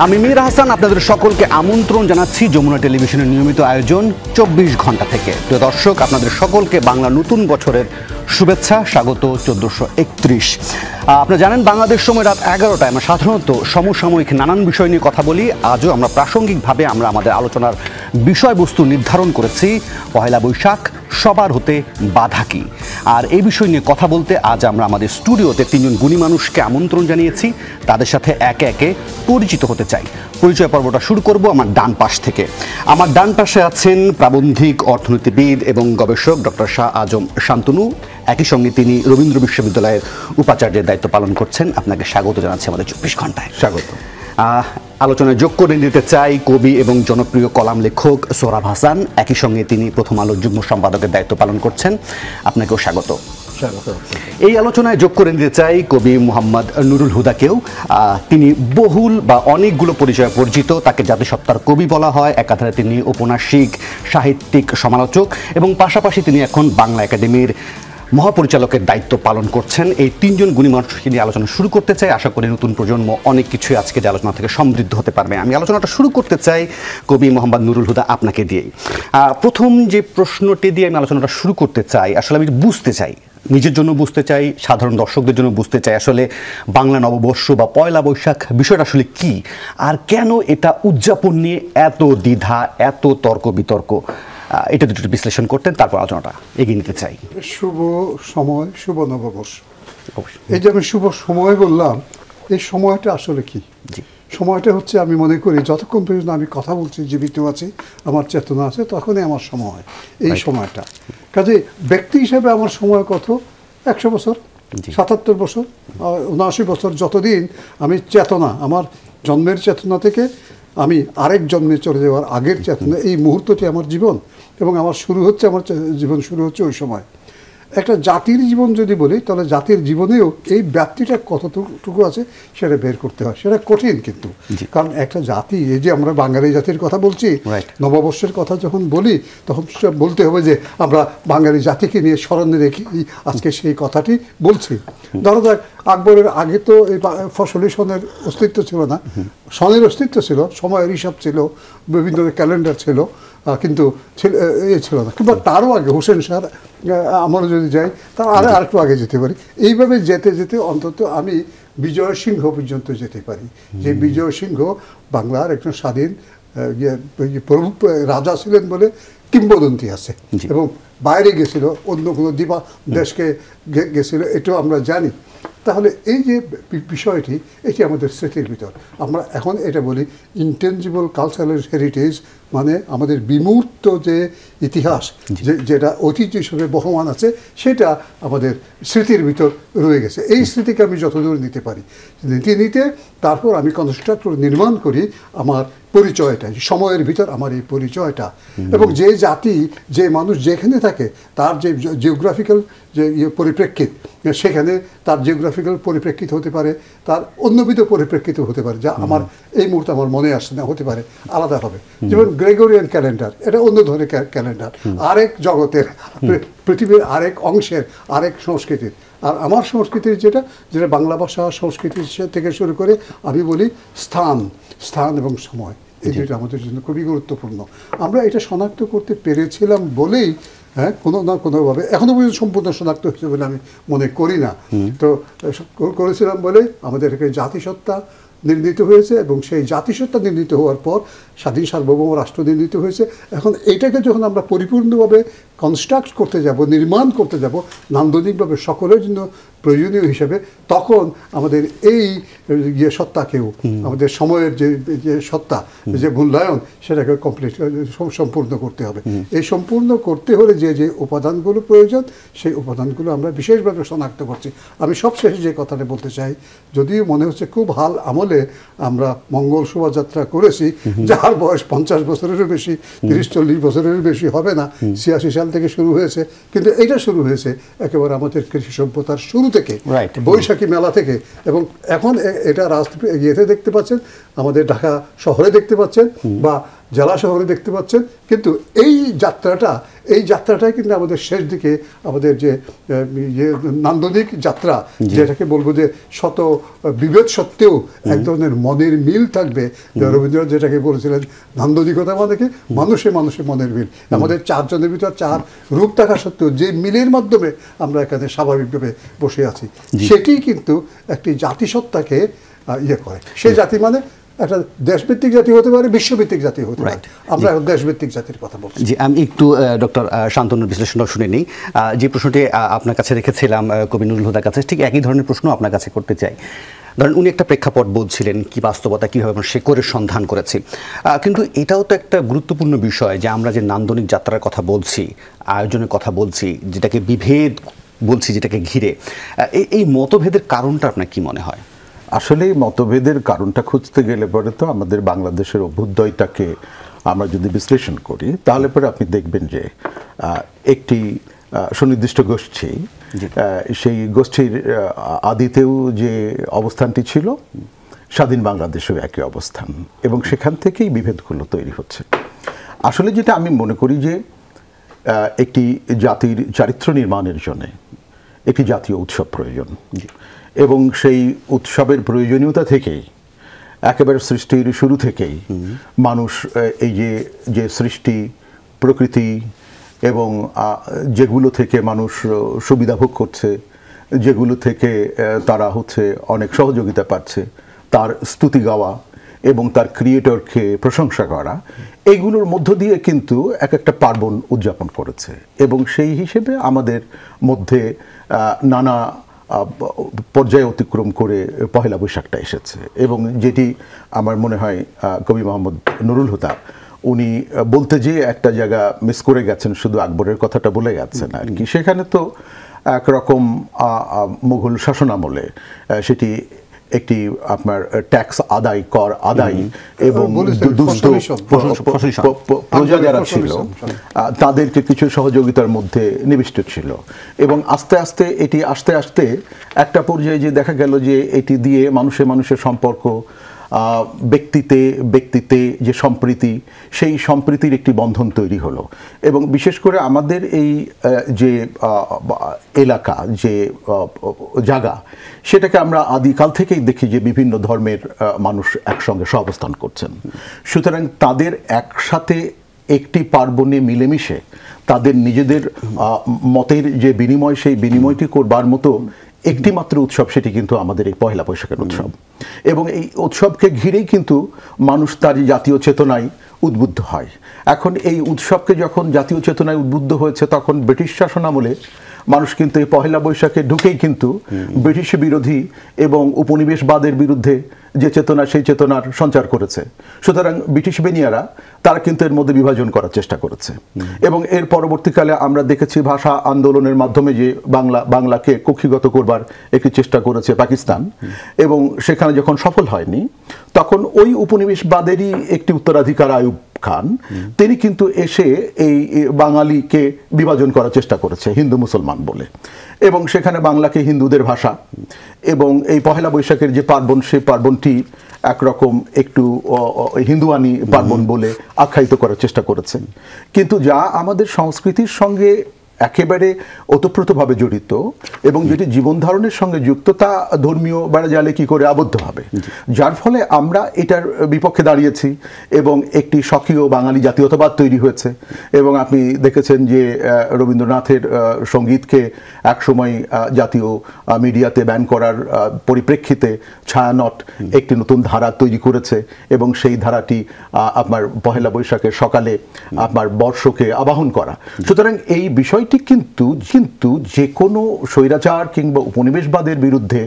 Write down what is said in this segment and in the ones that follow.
আমি মীর হাসান আপনাদের সকলকে আমন্ত্রণ জানাচ্ছি যমুনা টেলিভিশনের নিয়মিত আয়োজন ২৪ ঘন্টা থেকে। প্রিয় দর্শক, আপনাদের সকলকে বাংলা নতুন বছরের শুভেচ্ছা, স্বাগত ১৪৩১। আপনারা জানেন বাংলাদেশ সময় রাত ১১টায় আমরা সাধারণত সমসাময়িক নানান বিষয় নিয়ে কথা বলি। আজও আমরা প্রাসঙ্গিকভাবে আমাদের আলোচনার বিষয়বস্তু নির্ধারণ করেছি পহেলা বৈশাখ, সবার হতে বাধা কি। আর এই বিষয় নিয়ে কথা বলতে আজ আমরা আমাদের স্টুডিওতে তিনজন গুণী মানুষকে আমন্ত্রণ জানিয়েছি। তাদের সাথে একে একে পরিচিত হতে চাই। পরিচয় পর্বটা শুরু করব আমার ডান পাশ থেকে। আমার ডান পাশে আছেন প্রাবন্ধিক, অর্থনীতিবিদ এবং গবেষক ডক্টর শাহ আজম শান্তনু। একই সঙ্গে তিনি রবীন্দ্র বিশ্ববিদ্যালয়ের উপাচার্যের দায়িত্ব পালন করছেন। আপনাকে স্বাগত জানাচ্ছি আমাদের ২৪ ঘন্টায়। স্বাগত। আলোচনায় যোগ করে নিতে চাই কবি এবং জনপ্রিয় কলাম লেখক সোহরাব হাসান। একই সঙ্গে তিনি প্রথম আলোর যুগ্ম সম্পাদকের দায়িত্ব পালন করছেন। আপনাকেও স্বাগত। এই আলোচনায় যোগ করে নিতে চাই কবি মোহাম্মদ নুরুল হুদাকেও। তিনি বহুল বা অনেকগুলো পরিচয়ে পরিচিত। তাকে জাতিসত্তার কবি বলা হয়। একাধারে তিনি ঔপন্যাসিক, সাহিত্যিক, সমালোচক এবং পাশাপাশি তিনি এখন বাংলা একাডেমির মহাপরিচালকের দায়িত্ব পালন করছেন। এই তিনজন গুণী মানুষকে নিয়ে আলোচনা শুরু করতে চাই। আশা করি নতুন প্রজন্ম অনেক কিছুই আজকে যে আলোচনা থেকে সমৃদ্ধ হতে পারবে। আমি আলোচনাটা শুরু করতে চাই কবি মোহাম্মদ নুরুল হুদা আপনাকে দিয়েই। প্রথম যে প্রশ্নটি দিয়ে আমি আলোচনাটা শুরু করতে চাই, আসলে আমি বুঝতে চাই, নিজের জন্য বুঝতে চাই, সাধারণ দর্শকদের জন্য বুঝতে চাই, আসলে বাংলা নববর্ষ বা পয়লা বৈশাখ বিষয়টা আসলে কি, আর কেন এটা উদযাপন নিয়ে এত দ্বিধা, এত তর্ক বিতর্ক। এটা দুটো বিশ্লেষণ করতেন, তারপর আলোচনাটা এগিয়ে নিতে চাই। শুভ সময়, শুভ নববর্ষ। এই যে আমি শুভ সময় বললাম, এই সময়টা আসলে কি? সময়টা হচ্ছে, আমি মনে করি যতক্ষণ পর্যন্ত আমি কথা বলছি, জীবিত আছি, আমার চেতনা আছে, তখনই আমার সময় এই সময়টা। কাজে ব্যক্তি হিসেবে আমার সময় কত? ১০০ বছর, ৭৭ বছর, ৭৯ বছর, যতদিন আমি চেতনা, আমার জন্মের চেতনা থেকে আমি আরেক জন্মে চলে যাওয়ার আগের চেতনা, এই মুহূর্তটি আমার জীবন, এবং আমার শুরু হচ্ছে, আমার জীবন শুরু হচ্ছে ওই সময়। একটা জাতির জীবন যদি বলি, তাহলে জাতির জীবনেও এই ব্যাপ্তিটা কতটুকু আছে সেটা বের করতে হয়। সেটা কঠিন কিন্তু, কারণ একটা জাতি, এই যে আমরা বাঙালি জাতির কথা বলছি, নববর্ষের কথা যখন বলি, তখন বলতে হবে যে আমরা বাঙালি জাতিকে নিয়ে স্মরণে রেখে আজকে সেই কথাটি বলছি। ধরো যাক, আকবরের আগে তো এই ফসলি সনের অস্তিত্ব ছিল না। সনের অস্তিত্ব ছিল, সময়ের হিসাব ছিল, বিভিন্ন ক্যালেন্ডার ছিল, কিন্তু এ ছিল না। কিংবা তারও আগে হোসেন শাহ আমরা যদি যাই, তার আরেকটু আগে যেতে পারি। এইভাবে যেতে যেতে অন্তত আমি বিজয় সিংহ পর্যন্ত যেতে পারি। যে বিজয় সিংহ বাংলার একজন স্বাধীন প্রভু রাজা ছিলেন বলে কিংবদন্তি আছে, এবং বাইরে গেছিল, অন্য কোনো দেশকে গেছিল, এটাও আমরা জানি। তাহলে এই যে বিষয়টি, এটি আমাদের স্মৃতির ভিতর। আমরা এখন এটা বলি ইনটেনজিবল কালচারাল হেরিটেজ, মানে আমাদের বিমূর্ত যে ইতিহাস, যেটা ঐতিহ্য হিসেবে বহমান আছে, সেটা আমাদের স্মৃতির ভিতর রয়ে গেছে। এই স্মৃতিকে আমি যতদূর নিতে পারি, নিতে তারপর আমি কনস্ট্রাক্ট করে নির্মাণ করি আমার পরিচয়টা, সময়ের ভিতর আমার এই পরিচয়টা। এবং যে জাতি, যে মানুষ যেখানে থাকে, তার যে জিওগ্রাফিক্যাল যে পরিপ্রেক্ষিত, সেখানে তার জিওগ্রাফিক্যাল পরিপ্রেক্ষিত হতে পারে, তার অন্যবিধ পরিপ্রেক্ষিত হতে পারে, যা আমার এই মুহূর্তে আমার মনে আসছে না, হতে পারে আলাদা হবে। যেমন গ্রেগরিয়ান ক্যালেন্ডার, এটা অন্য ধরনের ক্যালেন্ডার, আরেক জগতের, পৃথিবীর আরেক অংশের, আরেক সংস্কৃতির। আর আমার সংস্কৃতির যেটা বাংলা ভাষা সংস্কৃতি থেকে শুরু করে আমি বলি স্থান এবং সময়, এই দুটো আমাদের জন্য খুবই গুরুত্বপূর্ণ। আমরা এটা শনাক্ত করতে পেরেছিলাম বলেই, কোনো না কোনোভাবে এখনো পর্যন্ত সম্পূর্ণ শনাক্ত হয়েছে বলে আমি মনে করি না, তো করেছিলাম বলে আমাদের এখানে জাতিসত্তা নির্মিত হয়েছে, এবং সেই জাতিসত্তা নির্মিত হওয়ার পর স্বাধীন সার্বভৌম রাষ্ট্র নির্মিত হয়েছে। এখন এইটাকে যখন আমরা পরিপূর্ণভাবে কনস্ট্রাক্ট করতে যাব, নির্মাণ করতে যাব নান্দনিকভাবে সকলের জন্য প্রয়োজনীয় হিসেবে, তখন আমাদের এই সত্তাকেও, আমাদের সময়ের যে সত্তা, যে মূল্যায়ন, সেটাকে কমপ্লিট সম্পূর্ণ করতে হবে। এই সম্পূর্ণ করতে হলে যে উপাদানগুলো প্রয়োজন, সেই উপাদানগুলো আমরা বিশেষভাবে শনাক্ত করছি। আমি সবশেষে যে কথাটা বলতে চাই, যদিও মনে হচ্ছে খুব হাল আমলে আমরা মঙ্গল শোভাযাত্রা করেছি, যার বয়স ৫০ বছরেরও বেশি, ৩০-৪০ বছরেরও বেশি হবে না, ৮৬ সাল থেকে শুরু হয়েছে। কিন্তু এটা শুরু হয়েছে একেবারে আমাদের কৃষি সভ্যতার শুরু থেকে, বৈশাখী মেলা থেকে, এবং এখন এটা ইয়েতে দেখতে পাচ্ছেন আমাদের ঢাকা শহরে দেখতে পাচ্ছেন বা জেলা শহরে দেখতে পাচ্ছেন, কিন্তু এই যাত্রাটাই কিন্তু আমাদের শেষ দিকে আমাদের যে নান্দনিক যাত্রা, যেটাকে বলবো যে শত বিভেদ সত্ত্বেও এক ধরনের মনের মিল থাকবে। রবীন্দ্রনাথ যেটাকে বলেছিলেন নান্দনিকতা মানে কি, মানুষে মানুষে মনের মিল। আমাদের চারজনের ভিতর চার রূপ থাকা সত্ত্বেও যে মিলের মাধ্যমে আমরা এখানে স্বাভাবিকভাবে বসে আছি, সেটি কিন্তু একটি জাতিসত্তাকে ইয়ে করে। সেই জাতি মানে একটা দেশভিত্তিক জাতি হতে পারে, বিশ্বভিত্তিক জাতি হতে পারে। আমরা এখন দেশভিত্তিক জাতির কথা বলছি। জি, আমি একটু ডক্টর শান্তনুর বিশ্লেষণটা শুনে নিই। যে প্রশ্নটি আপনার কাছে রেখেছিলাম কবি নুরুল হুদার কাছে, ঠিক একই ধরনের প্রশ্ন আপনার কাছে করতে চাই। ধরেন উনি একটা প্রেক্ষাপট বলছিলেন, কি বাস্তবতা কীভাবে আমরা শেকড়ের সন্ধান করেছি, কিন্তু এটাও তো একটা গুরুত্বপূর্ণ বিষয় যে আমরা যে নান্দনিক যাত্রার কথা বলছি, আয়োজনের কথা বলছি, যেটাকে বিভেদ বলছি, যেটাকে ঘিরে, এই মতভেদের কারণটা আপনার কি মনে হয়? আসলে মতভেদের কারণটা খুঁজতে গেলে পরে তো আমাদের বাংলাদেশের অভ্যুদয়টাকে আমরা যদি বিশ্লেষণ করি, তাহলে পরে আপনি দেখবেন যে একটি সুনির্দিষ্ট গোষ্ঠী, সেই গোষ্ঠীর আদিতেও যে অবস্থানটি ছিল, স্বাধীন বাংলাদেশেও একই অবস্থান, এবং সেখান থেকেই বিভেদগুলো তৈরি হচ্ছে। আসলে যেটা আমি মনে করি যে একটি জাতির চারিত্র্য নির্মাণের জন্য একটি জাতীয় উৎসব প্রয়োজন, এবং সেই উৎসবের প্রয়োজনীয়তা থেকেই একেবারে সৃষ্টির শুরু থেকেই মানুষ এই যে সৃষ্টি, প্রকৃতি এবং যেগুলো থেকে মানুষ সুবিধা ভোগ করছে, যেগুলো থেকে তারা অনেক সহযোগিতা পাচ্ছে, তার স্তুতি গাওয়া এবং তার ক্রিয়েটরকে প্রশংসা করা, এইগুলোর মধ্য দিয়ে কিন্তু এক একটা পার্বণ উদযাপন করেছে। এবং সেই হিসেবে আমাদের মধ্যে নানা পর্যায়ে অতিক্রম করে পহেলা বৈশাখটা এসেছে, এবং যেটি আমার মনে হয় কবি মোহাম্মদ নুরুল হুদা উনি বলতে যে একটা জায়গা মিস করে গেছেন, শুধু আকবরের কথাটা বলে গেছেন আর কি। সেখানে তো একরকম মুঘল শাসনামলে সেটি একটি আপনার ট্যাক্স আদায়, কর আদায়, এবং প্রজা যারা ছিল তাদেরকে কিছু সহযোগিতার মধ্যে নিবিষ্ট ছিল। এবং আস্তে আস্তে একটা পর্যায়ে যে দেখা গেল যে এটি দিয়ে মানুষের সম্পর্ক, ব্যক্তিতে যে সম্প্রীতি, সেই সম্প্রীতির একটি বন্ধন তৈরি হলো। এবং বিশেষ করে আমাদের এই যে এলাকা, যে জায়গা, সেটাকে আমরা আদিকাল থেকেই দেখি যে বিভিন্ন ধর্মের মানুষ একসঙ্গে সহাবস্থান করছেন। সুতরাং তাদের একসাথে একটি পার্বণে মিলেমিশে তাদের নিজেদের মতের যে বিনিময়, সেই বিনিময়টি করবার মতো একটি মাত্র উৎসব, সেটি কিন্তু আমাদের এই পহেলা বৈশাখের উৎসব। এবং এই উৎসবকে ঘিরেই কিন্তু মানুষ তার জাতীয় চেতনায় উদ্বুদ্ধ হয়। এখন এই উৎসবকে যখন জাতীয় চেতনায় উদ্বুদ্ধ হয়েছে, তখন ব্রিটিশ শাসনামলে মানুষ কিন্তু এই পহেলা বৈশাখে ঢুকেই কিন্তু ব্রিটিশ বিরোধী এবং উপনিবেশবাদের বিরুদ্ধে যে চেতনা, সেই চেতনার সঞ্চার করেছে। সুতরাং ব্রিটিশ বেনিয়ারা তারা কিন্তু এর মধ্যে বিভাজন করার চেষ্টা করেছে। এবং এর পরবর্তীকালে আমরা দেখেছি ভাষা আন্দোলনের মাধ্যমে যে বাংলাকে কক্ষিগত করবার একটি চেষ্টা করেছে পাকিস্তান, এবং সেখানে যখন সফল হয়নি, তখন ওই উপনিবেশবাদেরই একটি উত্তরাধিকার আইয়ুব খান, তিনি কিন্তু এসে এই বাঙালিকে বিভাজন করার চেষ্টা করেছে হিন্দু মুসলমান বলে, এবং সেখানে বাংলাকে হিন্দুদের ভাষা এবং এই পহেলা বৈশাখের যে পার্বণ, সেই পার্বণটি একরকম একটু হিন্দুয়ানি পার্বণ বলে আখ্যায়িত করার চেষ্টা করেছেন। কিন্তু যা আমাদের সংস্কৃতির সঙ্গে একেবারে ওতপ্রোতভাবে জড়িত এবং যেটি জীবন ধারণের সঙ্গে যুক্ত, তা ধর্মীয় বেড়াজালে কি করে আবদ্ধ হবে, যার ফলে আমরা এটার বিপক্ষে দাঁড়িয়েছি এবং একটি স্বকীয় বাঙালি জাতীয়তাবাদ তৈরি হয়েছে। এবং আপনি দেখেছেন যে রবীন্দ্রনাথের সঙ্গীতকে একসময় জাতীয় মিডিয়াতে ব্যান করার পরিপ্রেক্ষিতে ছায়ানট একটি নতুন ধারা তৈরি করেছে, এবং সেই ধারাটি আপনার পহেলা বৈশাখের সকালে আপনার বর্ষকে আবাহন করা। সুতরাং এই বিষয় কিন্তু যে কোনো স্বৈরাচার কিংবা উপনিবেশবাদের বিরুদ্ধে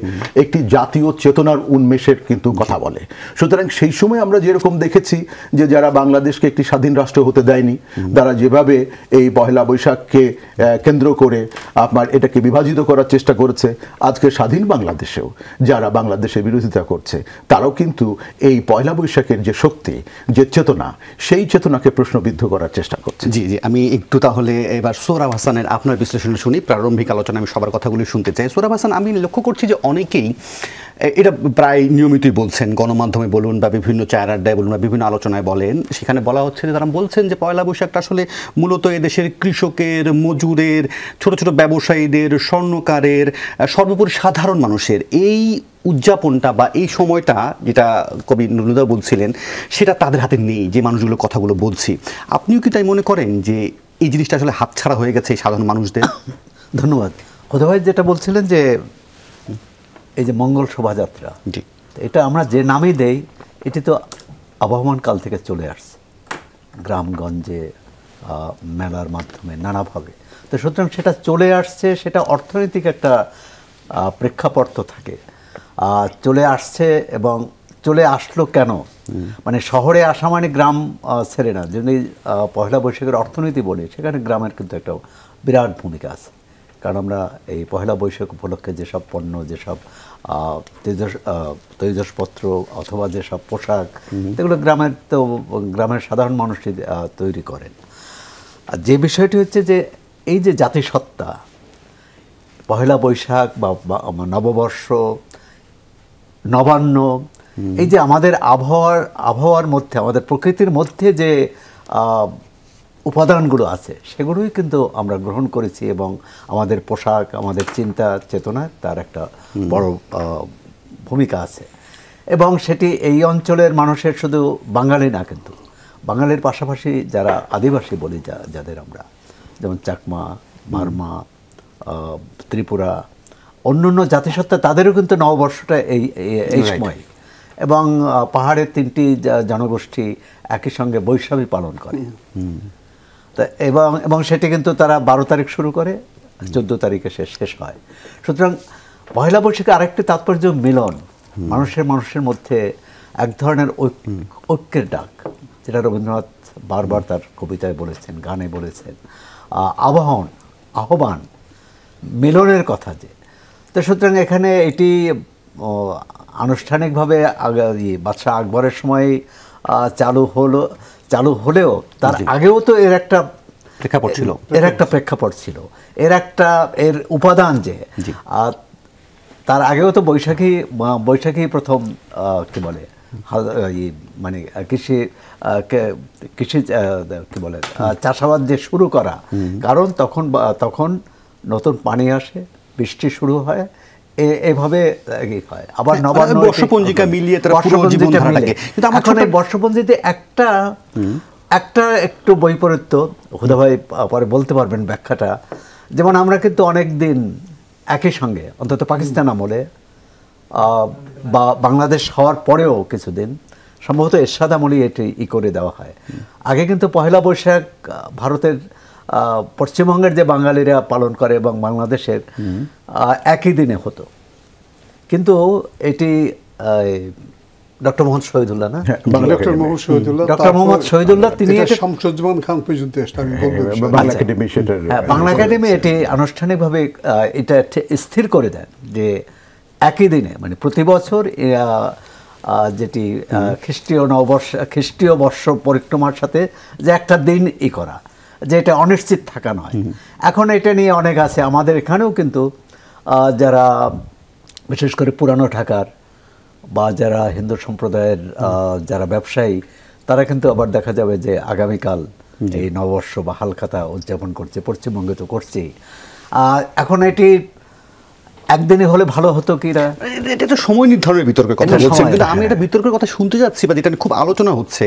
একটি জাতীয় চেতনার উন্মেষের কিন্তু কথা বলে। সুতরাং সেই সময় আমরা যেরকম দেখেছি যে যারা বাংলাদেশকে একটি স্বাধীন রাষ্ট্র হতে দেয়নি, তারা যেভাবে এই পহেলা বৈশাখকে কেন্দ্র করে আপনার এটাকে বিভাজিত করার চেষ্টা করেছে, আজকে স্বাধীন বাংলাদেশেও যারা বাংলাদেশের বিরোধিতা করছে, তারাও কিন্তু এই পয়লা বৈশাখের যে শক্তি, যে চেতনা, সেই চেতনাকে প্রশ্নবিদ্ধ করার চেষ্টা করছে। জি, আমি একটু তাহলে এবার সোহরাব হাসানের আপনার বিশ্লেষণ শুনি। প্রারম্ভিক আলোচনা আমি সবার কথাগুলি শুনতে চাই। সোহরাব হাসান, আমি লক্ষ্য করছি যে অনেকেই এটা প্রায় নিয়মিতই বলছেন, গণমাধ্যমে বলুন বা বিভিন্ন চায়ের আড্ডায় বলুন বা বিভিন্ন আলোচনায় বলেন, সেখানে বলা হচ্ছে যে তারা বলছেন যে পয়লা বৈশাখটা আসলে মূলত এদেশের কৃষকের, মজুরের, ছোট ছোট ব্যবসায়ীদের, স্বর্ণকারের, সর্বোপরি সাধারণ মানুষের এই উদযাপনটা বা এই সময়টা, যেটা কবি নুরুদা বলছিলেন, সেটা তাদের হাতে নেই, যে মানুষগুলো কথাগুলো বলছি। আপনিও কি তাই মনে করেন যে এই জিনিসটা আসলে হাতছাড়া হয়ে গেছে এই সাধারণ মানুষদের? ধন্যবাদ। হুদা ভাই যেটা বলছিলেন যে এই যে মঙ্গল শোভাযাত্রা, জি, এটা আমরা যে নামই দেই, এটি তো আবহমান কাল থেকে চলে আসছে গ্রামগঞ্জে, মেলার মাধ্যমে, নানাভাবে। তো সুতরাং সেটা চলে আসছে, সেটা অর্থনৈতিক একটা প্রেক্ষাপট তো থাকে, চলে আসছে। এবং চলে আসলো কেন, মানে শহরে আসা মানে গ্রাম ছেড়ে না। যদি পয়লা বৈশাখের অর্থনীতি বলি, সেখানে গ্রামের কিন্তু একটা বিরাট ভূমিকা আছে। কারণ আমরা এই পয়লা বৈশাখ উপলক্ষে যেসব পণ্য, যেসব তৈজসপত্র অথবা যেসব পোশাক, এগুলো গ্রামের সাধারণ মানুষই তৈরি করেন। আর যে বিষয়টি হচ্ছে যে এই যে জাতিসত্তা, পয়লা বৈশাখ বা নববর্ষ, নবান্ন, এই যে আমাদের আবহাওয়ার মধ্যে, আমাদের প্রকৃতির মধ্যে যে উপাদানগুলো আছে, সেগুলোই কিন্তু আমরা গ্রহণ করেছি। এবং আমাদের পোশাক, আমাদের চিন্তা চেতনা, তার একটা বড় ভূমিকা আছে। এবং সেটি এই অঞ্চলের মানুষের, শুধু বাঙালি না, কিন্তু বাঙালির পাশাপাশি যারা আদিবাসী বলি, যাদের আমরা, যেমন চাকমা, মারমা, ত্রিপুরা, অন্যান্য জাতিসত্তা, তাদেরও কিন্তু নববর্ষটা এই সময়। এবং পাহাড়ের 3টি জনগোষ্ঠী একই সঙ্গে বৈশাখী পালন করে। তা এবং সেটি কিন্তু তারা 12 তারিখ শুরু করে, 14 তারিখে শেষ হয়। সুতরাং পয়লা বৈশাখে আরেকটি তাৎপর্য মিলন, মানুষের মধ্যে এক ধরনের ঐক্যের ডাক, যেটা রবীন্দ্রনাথ বারবার তার কবিতায় বলেছেন, গানে বলেছেন, আহ্বান, মিলনের কথা। যে তো সুতরাং এখানে এটি আনুষ্ঠানিকভাবে বাদশাহ আকবরের সময় চালু হলেও তার আগেও তো এর একটা প্রেক্ষাপট ছিল, এর উপাদান যে তার আগেও তো বৈশাখী প্রথম কি বলে, মানে কৃষি কি বলে, চাষাবাদ যে শুরু করা। কারণ তখন নতুন পানি আসে, বৃষ্টি শুরু হয়, এভাবে হয়। আবার নবান্ন বর্ষপঞ্জিকা মিলিয়ে বর্ষপঞ্জিতে একটা একটু বৈপরীত্য, হুদা ভাই পরে বলতে পারবেন ব্যাখ্যাটা। যেমন আমরা কিন্তু অনেক দিন একই সঙ্গে, অন্তত পাকিস্তান আমলে বা বাংলাদেশ হওয়ার পরেও কিছুদিন, সম্ভবত এরশাদ আমলেই এটি করে দেওয়া হয়। আগে কিন্তু পয়লা বৈশাখ ভারতের পশ্চিমবঙ্গের যে বাঙালিরা পালন করে এবং বাংলাদেশের একই দিনে হতো। কিন্তু এটি ডক্টর মোহাম্মদ শহীদুল্লাহ, না, ডক্টর মোহাম্মদ শহীদুল্লাহ, তিনি শামসুজ্জামান খান পর্যন্ত বাংলা একাডেমি এটি আনুষ্ঠানিকভাবে এটা স্থির করে দেন যে একই দিনে, মানে প্রতি বছর যেটি খ্রিস্টীয় বর্ষ পরিক্রমার সাথে যে একটা দিন করা, যে এটা অনিশ্চিত থাকা নয়। এখন এটা নিয়ে অনেক আছে আমাদের এখানেও, কিন্তু যারা বিশেষ করে পুরানো ঢাকার বা যারা হিন্দু সম্প্রদায়ের যারা ব্যবসায়ী, তারা কিন্তু আবার দেখা যাবে যে আগামীকাল এই নববর্ষ বা হালখাতা উদযাপন করছে, পশ্চিমবঙ্গে তো করছেই। এখন এটি একদিনে হলে ভালো হতো কি না, এটা তো সময় নির্ধারণের বিতর্কের কথা বলছেন, কিন্তু আমি এটা বিতর্কের কথা শুনতে যাচ্ছি বা যেটা খুব আলোচনা হচ্ছে,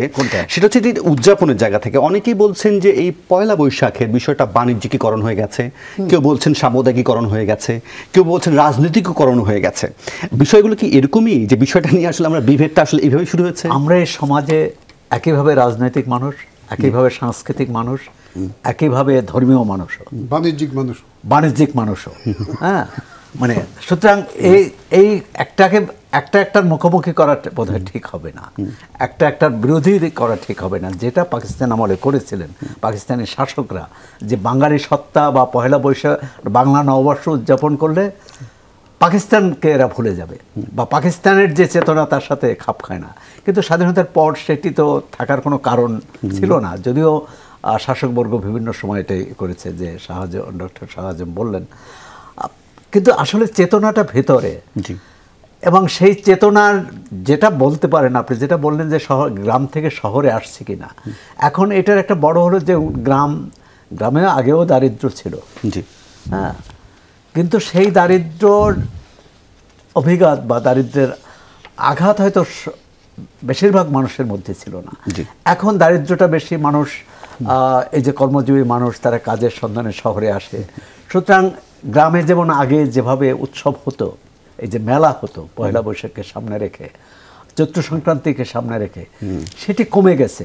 সেটা হচ্ছে উদযাপনের জায়গা থেকে অনেকেই বলছেন যে এই পয়লা বৈশাখের বিষয়টা বাণিজ্যিকীকরণ হয়ে গেছে, কেউ বলছেন সাম্প্রদায়িকীকরণ হয়ে গেছে, কেউ বলছেন রাজনীতিকীকরণ হয়ে গেছে। বিষয়গুলো কি এরকমই, যে বিষয়টা নিয়ে আসলে আমরা বিভেদটা আসলে এইভাবেই শুরু হয়েছে? আমরা এই সমাজে একইভাবে রাজনৈতিক মানুষ, একইভাবে সাংস্কৃতিক মানুষ, একইভাবে ধর্মীয় মানুষও, বাণিজ্যিক মানুষও, হ্যাঁ, মানে সুতরাং এই একটার মুখোমুখি করা বোধহয় ঠিক হবে না, একটার বিরোধী করা ঠিক হবে না, যেটা পাকিস্তান আমলে করেছিলেন পাকিস্তানি শাসকরা, যে বাঙালি সত্তা বা পয়লা বৈশাখ বাংলা নববর্ষ উদযাপন করলে পাকিস্তানকে এরা ভুলে যাবে বা পাকিস্তানের যে চেতনা তার সাথে খাপ খায় না। কিন্তু স্বাধীনতার পর সেটি তো থাকার কোনো কারণ ছিল না, যদিও শাসকবর্গ বিভিন্ন সময় এটাই করেছে, যে ডক্টর শাহ আজম বললেন। কিন্তু আসলে চেতনাটা ভেতরে, এবং সেই চেতনার যেটা বলতে পারেন আপনি, যেটা বললেন যে শহর গ্রাম থেকে শহরে আসছে কিনা, এখন এটার একটা বড় হলো যে গ্রামে আগেও দারিদ্র্য ছিল, জি, হ্যাঁ, কিন্তু সেই দারিদ্র্যর অভিঘাত বা দারিদ্র্যের আঘাত হয়তো বেশিরভাগ মানুষের মধ্যে ছিল না। এখন দারিদ্র্যটা বেশি, মানুষ এই যে কর্মজীবী মানুষ তারা কাজের সন্ধানে শহরে আসে। সুতরাং গ্রামে যেমন আগে যেভাবে উৎসব হতো, এই যে মেলা হতো পয়লা বৈশাখকে সামনে রেখে, চৈত্র সংক্রান্তিকে সামনে রেখে, সেটি কমে গেছে।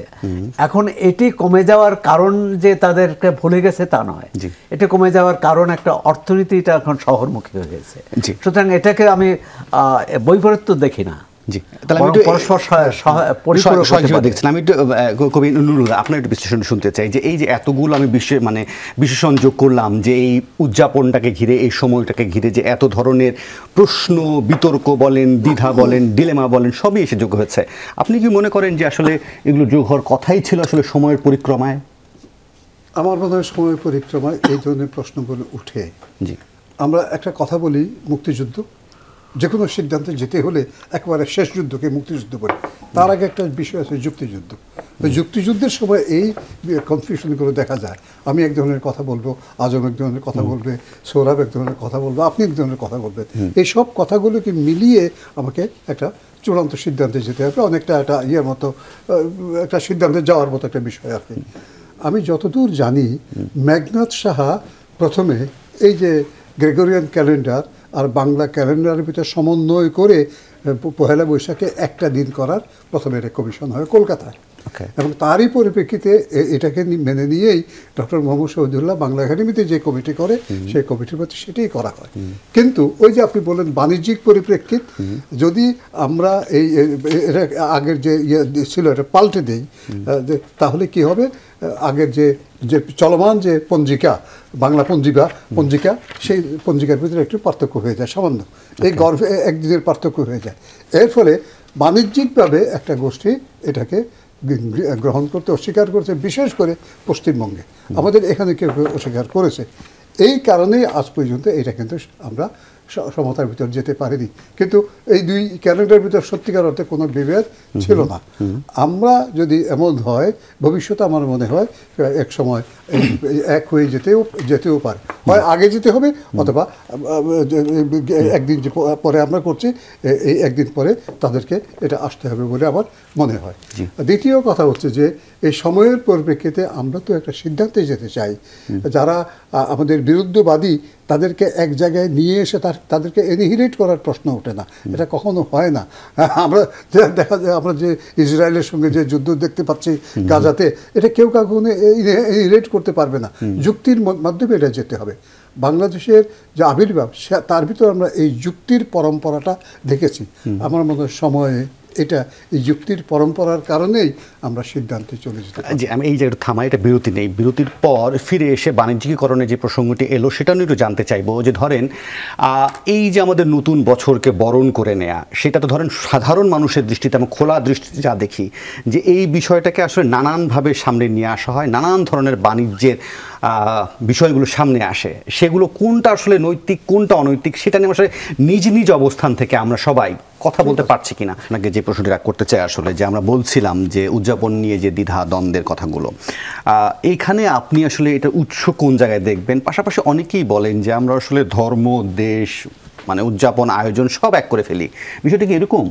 এখন এটি কমে যাওয়ার কারণ যে তাদেরকে ভুলে গেছে তা নয়, এটি কমে যাওয়ার কারণ একটা অর্থনীতিটা এখন শহরমুখী হয়ে গেছে। সুতরাং এটাকে আমি বৈপরীত্য দেখি না। জি, তাহলে আমি একটু কবি নুরুল আপনার একটু বিশ্লেষণ শুনতে চাই যে এই যে এতগুলো আমি বিশেষণ যোগ করলাম যে এই উদযাপনটাকে ঘিরে, এই সময়টাকে ঘিরে যে এত ধরনের প্রশ্ন, বিতর্ক বলেন, দ্বিধা বলেন, ডিলেমা বলেন, সবই এসে যোগ হয়েছে। আপনি কি মনে করেন যে আসলে এগুলো যোগ হওয়ার কথাই ছিল আসলে সময়ের পরিক্রমায়? আমার মনে হয় সময়ের পরিক্রমায় এই ধরনের প্রশ্নগুলো উঠে। জি, আমরা একটা কথা বলি, মুক্তিযুদ্ধ, যে কোনো সিদ্ধান্তে যেতে হলে একেবারে শেষ যুদ্ধকে মুক্তিযুদ্ধ বলে। তার আগে একটা বিষয় আছে যুক্তিযুদ্ধ। যুক্তিযুদ্ধের সময় এই কনফিউশনগুলো দেখা যায়। আমি এক ধরনের কথা বলবো, আজম এক ধরনের কথা বলবে, সৌরভ এক ধরনের কথা বলবো, আপনি এক ধরনের কথা বলবেন। এই সব কথাগুলোকে মিলিয়ে আমাকে একটা চূড়ান্ত সিদ্ধান্তে যেতে হবে। অনেকটা একটা ইয়ের মতো, একটা সিদ্ধান্তে যাওয়ার মতো একটা বিষয় আর কি। আমি যতদূর জানি মেঘনাদ সাহা প্রথমে এই যে গ্রেগরিয়ান ক্যালেন্ডার আর বাংলা ক্যালেন্ডারের ভিতরে সমন্বয় করে পহেলা বৈশাখে একটা দিন করার প্রথমে একটা কমিশন হয় কলকাতায়। এবং তারই পরিপ্রেক্ষিতে এটাকে মেনে নিয়েই ডক্টর মোহাম্মদ শহীদুল্লাহ বাংলা একাডেমিতে যে কমিটি করে সেই কমিটির প্রতি সেটাই করা হয়। কিন্তু ওই যে আপনি বললেন বাণিজ্যিক পরিপ্রেক্ষিত, যদি আমরা এই আগের যে ইয়ে ছিল এটা পাল্টে দিই, তাহলে কি হবে? আগের যে চলমান যে পঞ্জিকা, বাংলা পঞ্জিকা, সেই পঞ্জিকার ভিতরে একটু পার্থক্য হয়ে যায় সামান্য, এই গর্ভে একদিনের পার্থক্য হয়ে যায়। এর ফলে বাণিজ্যিকভাবে একটা গোষ্ঠী এটাকে গ্রহণ করতে অস্বীকার করেছে, বিশেষ করে পশ্চিমবঙ্গে। আমাদের এখানে কেউ অস্বীকার করেছে। এই কারণেই আজ পর্যন্ত এটা কিন্তু আমরা সমতার ভিতর যেতে পারিনি। কিন্তু এই দুই ক্যালেন্ডারের ভিতর সত্যিকার অর্থে কোনো বিভেদ ছিল না। আমরা যদি এমন হয় ভবিষ্যতে, আমার মনে হয় এক সময় এক হয়ে যেতেও পারে। হয় আগে যেতে হবে, অথবা একদিন পরে আমরা করছি, এই একদিন পরে তাদেরকে এটা আসতে হবে বলে আমার মনে হয়। দ্বিতীয় কথা হচ্ছে যে এই সময়ের পরিপ্রেক্ষিতে আমরা তো একটা সিদ্ধান্তে যেতে চাই। যারা আমাদের বিরুদ্ধবাদী তাদেরকে এক জায়গায় নিয়ে এসে তাদেরকে এনিহিলেট করার প্রশ্ন ওঠে না, এটা কখনো হয় না। আমরা দেখা যায়, আমরা যে ইসরায়েলের সঙ্গে যে যুদ্ধ দেখতে পাচ্ছি গাজাতে, এটা কেউ কখনো এনিহিলেট করতে পারবে না। যুক্তির মাধ্যমে এটা যেতে হবে। বাংলাদেশের যে আবির্ভাব, তার ভিতর আমরা এই যুক্তির পরম্পরাটা দেখেছি। আমার মনে হয় সময়ে এটা এই যুক্তির পরম্পরার কারণেই আমরা সিদ্ধান্তে চলে যেতে পারি। যে আমি এই জায়গাটা থামাই, এটা বিরতি নেই। বিরতির পর ফিরে এসে বাণিজ্যিকীকরণের যে প্রসঙ্গটি এলো সেটা নিয়ে একটু জানতে চাইবো। যে ধরেন এই যে আমাদের নতুন বছরকে বরণ করে নেয়া, সেটা তো ধরেন সাধারণ মানুষের দৃষ্টিতে, আমি খোলা দৃষ্টিতে যা দেখি যে এই বিষয়টাকে আসলে নানানভাবে সামনে নিয়ে আসা হয়, নানান ধরনের বাণিজ্যের বিষয়গুলো সামনে আসে। সেগুলো কোনটা আসলে নৈতিক, কোনটা অনৈতিক, সেটা নিয়ে আসলে নিজ নিজ অবস্থান থেকে আমরা সবাই কথা বলতে পারছি কিনা। আপনাকে যে প্রশ্নটি করতে চাই আসলে, যে আমরা বলছিলাম যে উদযাপন নিয়ে যে দ্বিধা দ্বন্দ্বের কথাগুলো, এইখানে আপনি আসলে এটা উৎস কোন জায়গায় দেখবেন? পাশাপাশি অনেকেই বলেন যে আমরা আসলে ধর্ম, দেশ, উদযাপন, আয়োজন সব এক করে ফেলি। বিষয়টা কি এরকম?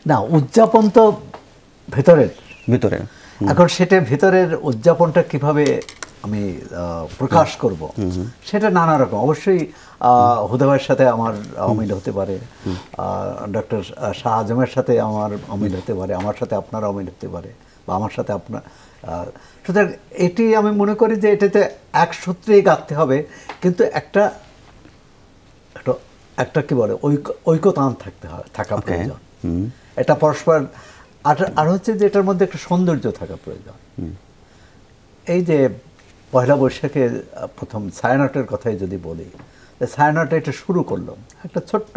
না, উদযাপন তো ভিতরে। এখন সেটা ভিতরের উদযাপনটা কিভাবে আমি প্রকাশ করব, সেটা নানা রকম। অবশ্যই হুদাইবার সাথে আমার অমিল হতে পারে, ডক্টর শাহ আজমের সাথে আমার অমিল হতে পারে, আমার সাথে আপনার অমিল হতে পারে, বা আমার সাথে আপনার। সুতরাং এটি আমি মনে করি যে এটাতে এক সূত্রেই গাঁথতে হবে, কিন্তু একটা কি বলে ঐক্যতান থাকা প্রয়োজন। এটা পরস্পর, আর হচ্ছে যে এটার মধ্যে একটা সৌন্দর্য থাকা প্রয়োজন। এই যে পয়লা বৈশাখে প্রথম ছায়ানটের কথাই যদি বলি, ছায়ানট এটা শুরু করলো একটা ছোট্ট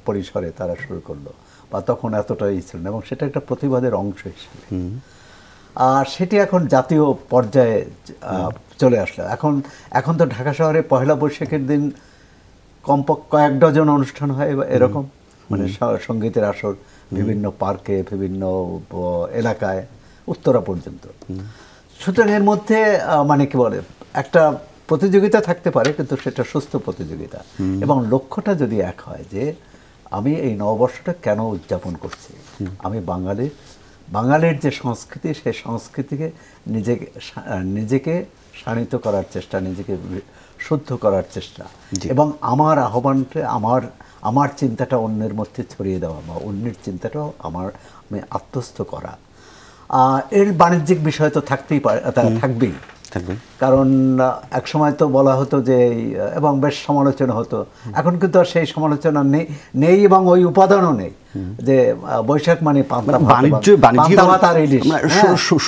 পরিসরে, তারা শুরু করলো, বা তখন এতটাই ছিল না, এবং সেটা একটা প্রতিবাদের অংশ হিসেবে। আর সেটি এখন জাতীয় পর্যায়ে চলে আসলো। এখন তো ঢাকা শহরে পয়লা বৈশাখের দিন কমপক্ষে কয়েক ডজন অনুষ্ঠান হয় এরকম, মানে সঙ্গীতের আসর বিভিন্ন পার্কে, বিভিন্ন এলাকায়, উত্তরা পর্যন্ত। সুতরাং এর মধ্যে মানে কি বলে একটা প্রতিযোগিতা থাকতে পারে, কিন্তু সেটা সুস্থ প্রতিযোগিতা, এবং লক্ষ্যটা যদি এক হয় যে আমি এই নববর্ষটা কেন উদযাপন করছি, আমি বাঙালির যে সংস্কৃতি, সেই সংস্কৃতিকে নিজেকে শানিত করার চেষ্টা, নিজেকে শুদ্ধ করার চেষ্টা, এবং আমার আহ্বানটা আমার চিন্তাটা অন্যের মধ্যে ছড়িয়ে দেওয়া, বা অন্যের চিন্তাটাও আমি আত্মস্থ করা। এর বাণিজ্যিক বিষয় তো থাকতেই পারে, থাকবেই, কারণ এক সময় তো বলা হতো যে, এবং বেশ সমালোচনা হতো, এখন কিন্তু আর সেই সমালোচনা নেই এবং ওই উপাদানও নেই, যে বৈশাখ মানে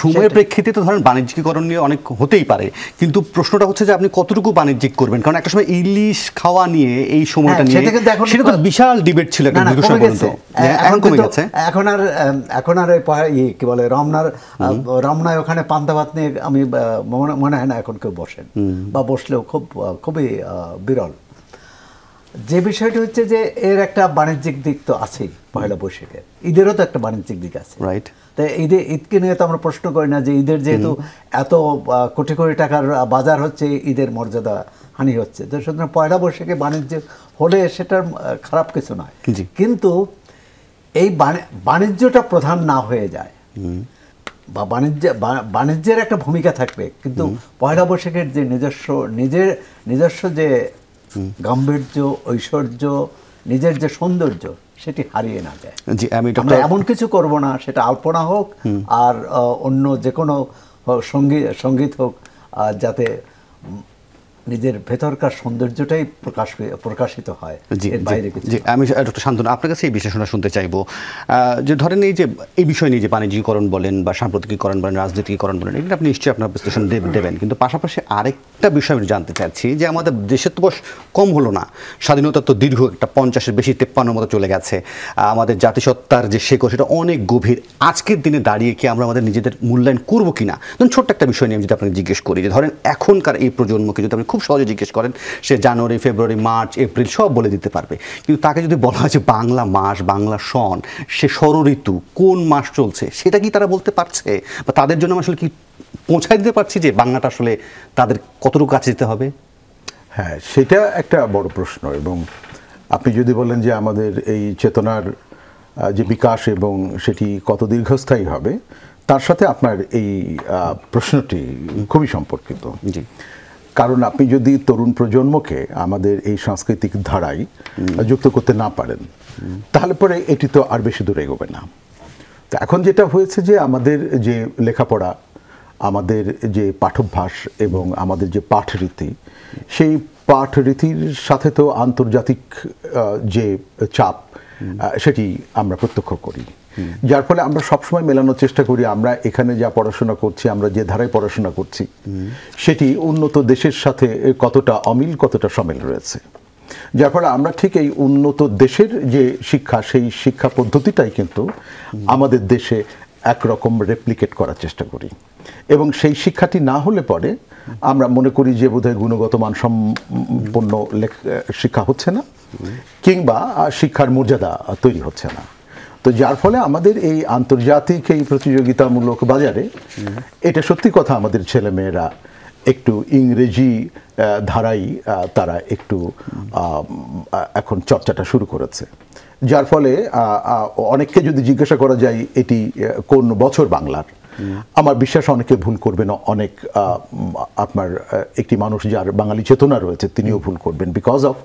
সময়ের প্রেক্ষিতে তো ধরেন বাণিজ্যিকরণ নিয়ে অনেক হতেই পারে, কিন্তু প্রশ্নটা হচ্ছে যে আপনি কতটুকু বাণিজ্যিক করবেন, কারণ একটা সময় ইলিশ খাওয়া নিয়ে এই সময়টা নিয়ে সেটা তো বিশাল ডিবেট ছিল একটা দীর্ঘ সময় পর্যন্ত, এখন কমে গেছে। এখন আর কি বলে রমনায় ওখানে পান্তা ভাত নিয়ে আমি মনে হয় না এখন কেউ বসেন, বা বসলেও খুবই বিরল। যে বিষয়টি হচ্ছে যে এর একটা বাণিজ্যিক দিক তো আছেই, পয়লা বৈশাখের ঈদেরও তো একটা বাণিজ্যিক দিক আছে, রাইট? তাই ঈদকে নিয়ে তো আমরা প্রশ্ন করি না যে ঈদের যেহেতু এত কোটি কোটি টাকার বাজার হচ্ছে, ঈদের মর্যাদা হানি হচ্ছে, তো সুতরাং পয়লা বৈশাখে বাণিজ্য হলে সেটার খারাপ কিছু নয়, কিন্তু এই বাণিজ্যটা প্রধান না হয়ে যায়, বা বাণিজ্যের একটা ভূমিকা থাকবে, কিন্তু পয়লা বৈশাখের যে নিজস্ব যে গাম্ভীর্য, ঐশ্বর্য, নিজের যে সৌন্দর্য, সেটি হারিয়ে না যায়। আমরা এমন কিছু করব না, সেটা আলপনা হোক আর অন্য যে কোনো সঙ্গীত হোক, যাতে নিজের ভেতরকার সৌন্দর্যটাই প্রকাশিত হয়, এর বাইরে কিছু। আমি ডক্টর শান্তনু আপনার কাছে এই বিশ্লেষণটা শুনতে চাইবো, যে ধরেন এই বিষয় নিয়ে যে বাণিজ্যিকরণ বলেন বা সাম্প্রতিকীকরণ বলেন, রাজনীতিকরণ বলেন, এটা আপনি নিশ্চয়ই আপনার বিশ্লেষণ দেবেন, কিন্তু পাশাপাশি আরেকটা বিষয় আমি জানতে চাচ্ছি যে আমাদের দেশের তো বয়স কম হলো না, স্বাধীনতা তো দীর্ঘ একটা 50-এর বেশি 53 মতো চলে গেছে, আমাদের জাতিসত্তার যে শেকড় সেটা অনেক গভীর। আজকের দিনে দাঁড়িয়ে কি আমরা আমাদের নিজেদের মূল্যায়ন করবো কিনা? ধরুন ছোট্ট একটা বিষয় নিয়ে আমি যদি আপনাকে জিজ্ঞেস করি, যে ধরেন এখনকার এই প্রজন্মকে যদি আপনি খুব সহজে জিজ্ঞেস করেন, সে জানুয়ারি, ফেব্রুয়ারি, মার্চ, এপ্রিল সব বলে দিতে পারবে, কিন্তু তাকে যদি বলা হয় যে বাংলা মাস, বাংলা সন, সে ষড়ঋতু কোন মাস চলছে, সেটা কি তারা বলতে পারছে? বা তাদের জন্য আসলে কি পৌঁছায় দিতে পারছি যে বাংলাটা আসলে তাদের কতটুকু কাছে যেতে হবে? হ্যাঁ, সেটা একটা বড় প্রশ্ন। এবং আপনি যদি বলেন যে আমাদের এই চেতনার যে বিকাশ এবং সেটি কত দীর্ঘস্থায়ী হবে, তার সাথে আপনার এই প্রশ্নটি খুবই সম্পর্কিত। জি, কারণ আপনি যদি তরুণ প্রজন্মকে আমাদের এই সাংস্কৃতিক ধারায় যুক্ত করতে না পারেন, তাহলে পরে এটি তো আর বেশি দূর এগোবে না। তো এখন যেটা হয়েছে যে আমাদের যে লেখাপড়া, আমাদের যে পাঠ্যাভ্যাস এবং আমাদের যে পাঠরীতি, সেই পাঠরীতির সাথে তো আন্তর্জাতিক যে চাপ, সেটি আমরা প্রত্যক্ষ করি, যার ফলে আমরা সবসময় মেলানোর চেষ্টা করি আমরা এখানে যা পড়াশোনা করছি, আমরা যে ধারায় পড়াশোনা করছি, সেটি উন্নত দেশের সাথে কতটা অমিল, কতটা সমিল রয়েছে। যার ফলে আমরা ঠিক এই উন্নত দেশের যে শিক্ষা, সেই শিক্ষা পদ্ধতিটাই কিন্তু আমাদের দেশে একরকম রেপ্লিকেট করার চেষ্টা করি, এবং সেই শিক্ষাটি না হলে পরে আমরা মনে করি যে বোধহয় গুণগত মানসম্পন্ন শিক্ষা হচ্ছে না, কিংবা শিক্ষার মর্যাদা তৈরি হচ্ছে না। তো যার ফলে আমাদের এই আন্তর্জাতিক এই প্রতিযোগিতামূলক বাজারে এটা সত্যি কথা, আমাদের ছেলেমেয়েরা একটু ইংরেজি ধারাই তারা একটু এখন চর্চাটা শুরু করেছে, যার ফলে অনেককে যদি জিজ্ঞাসা করা যায় এটি কোন বছর বাংলার, আমার বিশ্বাস অনেকে ভুল করবেন, অনেক আপনার একটি মানুষ যার বাঙালি চেতনা রয়েছে তিনিও ভুল করবেন, বিকজ অফ